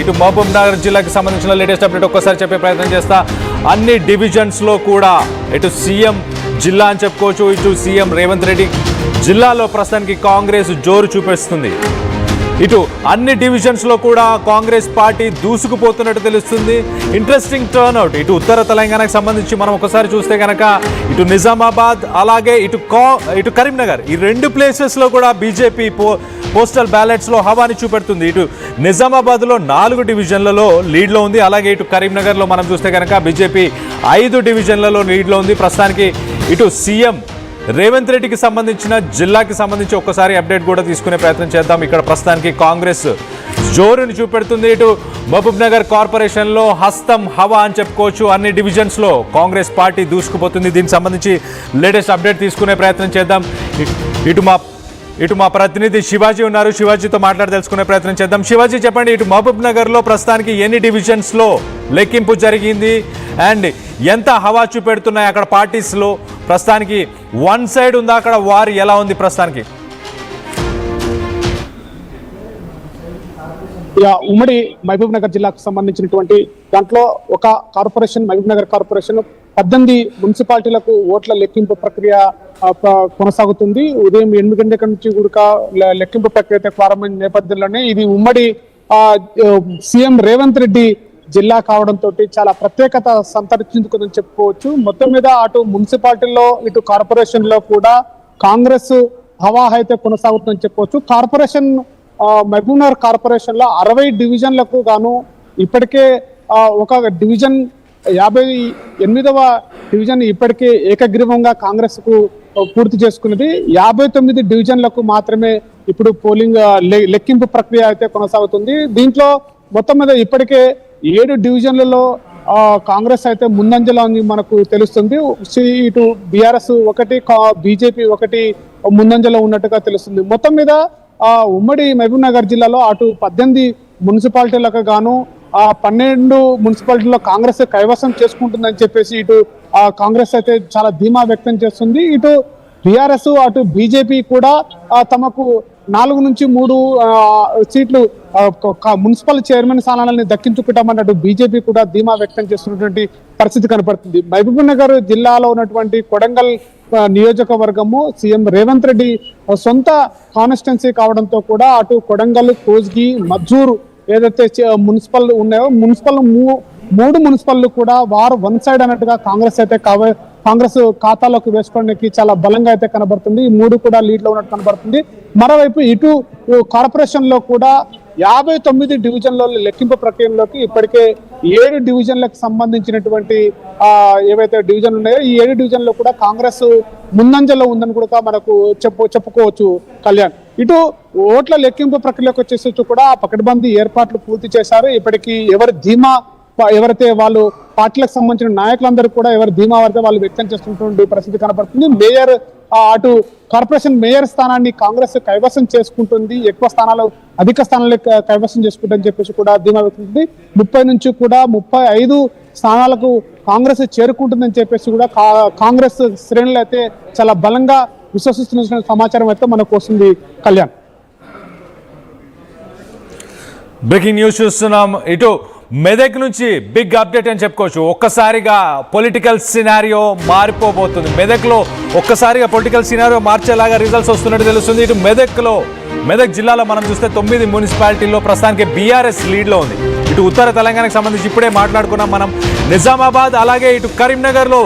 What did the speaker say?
ఇటు మహబూబ్ నగర్ జిల్లాకి సంబంధించిన లేటెస్ట్ అప్డేట్ ఒక్కసారి చెప్పే ప్రయత్నం చేస్తా. అన్ని డివిజన్స్లో కూడా ఇటు సీఎం జిల్లా అని చెప్పుకోవచ్చు, ఇటు సీఎం రేవంత్ రెడ్డి జిల్లాలో ప్రస్తుతానికి కాంగ్రెస్ జోరు చూపిస్తుంది. ఇటు అన్ని డివిజన్స్లో కూడా కాంగ్రెస్ పార్టీ దూసుకుపోతున్నట్టు తెలుస్తుంది. ఇంట్రెస్టింగ్ టర్న్అవుట్ ఇటు ఉత్తర తెలంగాణకు సంబంధించి మనం ఒకసారి చూస్తే కనుక ఇటు నిజామాబాద్ అలాగే ఇటు కరీంనగర్ ఈ రెండు ప్లేసెస్లో కూడా బీజేపీ పోస్టల్ బ్యాలెట్స్లో హవాని చూపెడుతుంది. ఇటు నిజామాబాద్లో 4 డివిజన్లలో లీడ్లో ఉంది. అలాగే ఇటు కరీంనగర్లో మనం చూస్తే కనుక బీజేపీ 5 డివిజన్లలో లీడ్లో ఉంది. ప్రస్తుతానికి ఇటు సీఎం రేవంత్ రెడ్డికి సంబంధించిన జిల్లాకి సంబంధించి ఒక్కసారి అప్డేట్ కూడా తీసుకునే ప్రయత్నం చేద్దాం. ఇక్కడ ప్రస్తుతానికి కాంగ్రెస్ జోరుని చూపెడుతుంది. ఇటు మహబూబ్ నగర్ కార్పొరేషన్లో హస్తం హవా అని చెప్పుకోవచ్చు. అన్ని డివిజన్స్లో కాంగ్రెస్ పార్టీ దూసుకుపోతుంది. దీనికి సంబంధించి లేటెస్ట్ అప్డేట్ తీసుకునే ప్రయత్నం చేద్దాం. ఇటు మా ప్రతినిధి శివాజీ ఉన్నారు, శివాజీతో మాట్లాడి తెలుసుకునే ప్రయత్నం చేద్దాం. శివాజీ చెప్పండి, ఇటు మహబూబ్ నగర్లో ప్రస్తుతానికి ఎన్ని డివిజన్స్లో లెక్కింపు జరిగింది అండ్ ఎంత హవా చూపెడుతున్నాయి అక్కడ పార్టీస్లో? ప్రస్తుతానికి వన్ సైడ్ ఉందా అక్కడ వార్ ఎలా ఉంది ప్రస్తుతానికి? ఉమ్మడి మహబూబ్ నగర్ జిల్లాకు సంబంధించినటువంటి దాంట్లో ఒక కార్పొరేషన్ మహబూబ్ నగర్ కార్పొరేషన్ 18 మున్సిపాలిటీలకు ఓట్ల లెక్కింపు ప్రక్రియ కొనసాగుతుంది. ఉదయం 8 గంటల నుంచి కూడా లెక్కింపు ప్రక్రియ ప్రారంభమైన నేపథ్యంలోనే ఇది ఉమ్మడి సీఎం రేవంత్ రెడ్డి జిల్లా కావడంతో చాలా ప్రత్యేకత సంతరించుకుందని చెప్పుకోవచ్చు. మొత్తం మీద అటు మున్సిపాలిటీల్లో ఇటు కార్పొరేషన్ లో కూడా కాంగ్రెస్ హవా అయితే కొనసాగుతుందని చెప్పవచ్చు. కార్పొరేషన్ మహబూబ్ నగర్ కార్పొరేషన్ లో 60 డివిజన్లకు గాను ఇప్పటికే ఒక డివిజన్ 58వ డివిజన్ ఇప్పటికే ఏకగ్రీవంగా కాంగ్రెస్ కు పూర్తి చేసుకున్నది. 59 డివిజన్లకు మాత్రమే ఇప్పుడు పోలింగ్ లెక్కింపు ప్రక్రియ అయితే కొనసాగుతుంది. దీంట్లో మొత్తం మీద ఇప్పటికే 7 డివిజన్లలో కాంగ్రెస్ అయితే ముందంజలో అని మనకు తెలుస్తుంది. ఇటు బీఆర్ఎస్ ఒకటి, బీజేపీ ఒకటి ముందంజలో ఉన్నట్టుగా తెలుస్తుంది. మొత్తం మీద ఉమ్మడి మహబూబ్ నగర్ జిల్లాలో అటు 18 మున్సిపాలిటీలకు గాను 12 మున్సిపాలిటీలో కాంగ్రెస్ కైవసం చేసుకుంటుందని చెప్పేసి ఇటు కాంగ్రెస్ అయితే చాలా ధీమా వ్యక్తం చేస్తుంది. ఇటు బీఆర్ఎస్ అటు బీజేపీ కూడా తమకు 4 నుంచి 3 సీట్లు మున్సిపల్ చైర్మన్ స్థానాలను దక్కించుకుంటామన్నట్టు బీజేపీ కూడా ధీమా వ్యక్తం చేస్తున్నటువంటి పరిస్థితి కనపడుతుంది. మహబూబ్ నగర్ జిల్లాలో ఉన్నటువంటి కొడంగల్ నియోజకవర్గము సీఎం రేవంత్ రెడ్డి సొంత కాన్స్టిట్యున్సీ కావడంతో కూడా అటు కొడంగల్, కోజ్గి, మజ్జూరు ఏదైతే మున్సిపల్ ఉన్నాయో మున్సిపల్ 3 మున్సిపల్ కూడా వారు వన్ సైడ్ అన్నట్టుగా కాంగ్రెస్ ఖాతాలోకి వేసుకోవడానికి చాలా బలంగా అయితే కనబడుతుంది. ఈ 3 కూడా లీడ్ లో ఉన్నట్టు కనబడుతుంది. మరోవైపు ఇటు కార్పొరేషన్ లో కూడా 59 డివిజన్ల లెక్కింపు ప్రక్రియలోకి ఇప్పటికే 7 డివిజన్లకు సంబంధించినటువంటి ఏవైతే డివిజన్లు ఉన్నాయో ఈ 7 డివిజన్లో కూడా కాంగ్రెస్ ముందంజలో ఉందని కూడా మనకు చెప్పుకోవచ్చు కళ్యాణ్. ఇటు ఓట్ల లెక్కింపు ప్రక్రియలోకి వచ్చేసి కూడా పకడ్బందీ ఏర్పాట్లు పూర్తి చేశారు. ఇప్పటికీ ఎవరైతే వాళ్ళు పార్టీలకు సంబంధించిన నాయకులందరూ కూడా ఎవరు ధీమా పడితే వాళ్ళు వ్యక్తం చేస్తున్నటువంటి పరిస్థితి కనబడుతుంది. మేయర్ అటు కార్పొరేషన్ మేయర్ స్థానాన్ని కాంగ్రెస్ కైవసం చేసుకుంటుంది, అధిక స్థానాలు కైవసం చేసుకుంటుందని చెప్పేసి కూడా ధీమా వ్యక్తం. 30 నుంచి కూడా 35 స్థానాలకు కాంగ్రెస్ చేరుకుంటుందని చెప్పేసి కూడా కాంగ్రెస్ శ్రేణులు అయితే చాలా బలంగా విశ్వసిస్తున్న సమాచారం అయితే మనకు వస్తుంది కళ్యాణ్. బ్రేకింగ్ న్యూస్ చూస్తున్నాం. ఇటు మెదక్ నుంచి బిగ్ అప్డేట్ అని చెప్పుకోవచ్చు. ఒక్కసారిగా పొలిటికల్ సినారియో మారిపోబోతుంది. మెదక్లో ఒక్కసారిగా పొలిటికల్ సినారియో మార్చేలాగా రిజల్ట్స్ వస్తున్నట్టు తెలుస్తుంది. ఇటు మెదక్ జిల్లాలో మనం చూస్తే 9 మున్సిపాలిటీల్లో ప్రస్తుతానికి బీఆర్ఎస్ లీడ్లో ఉంది. ఇటు ఉత్తర తెలంగాణకు సంబంధించి ఇప్పుడే మాట్లాడుకున్నాం మనం. నిజామాబాద్ అలాగే ఇటు కరీంనగర్లో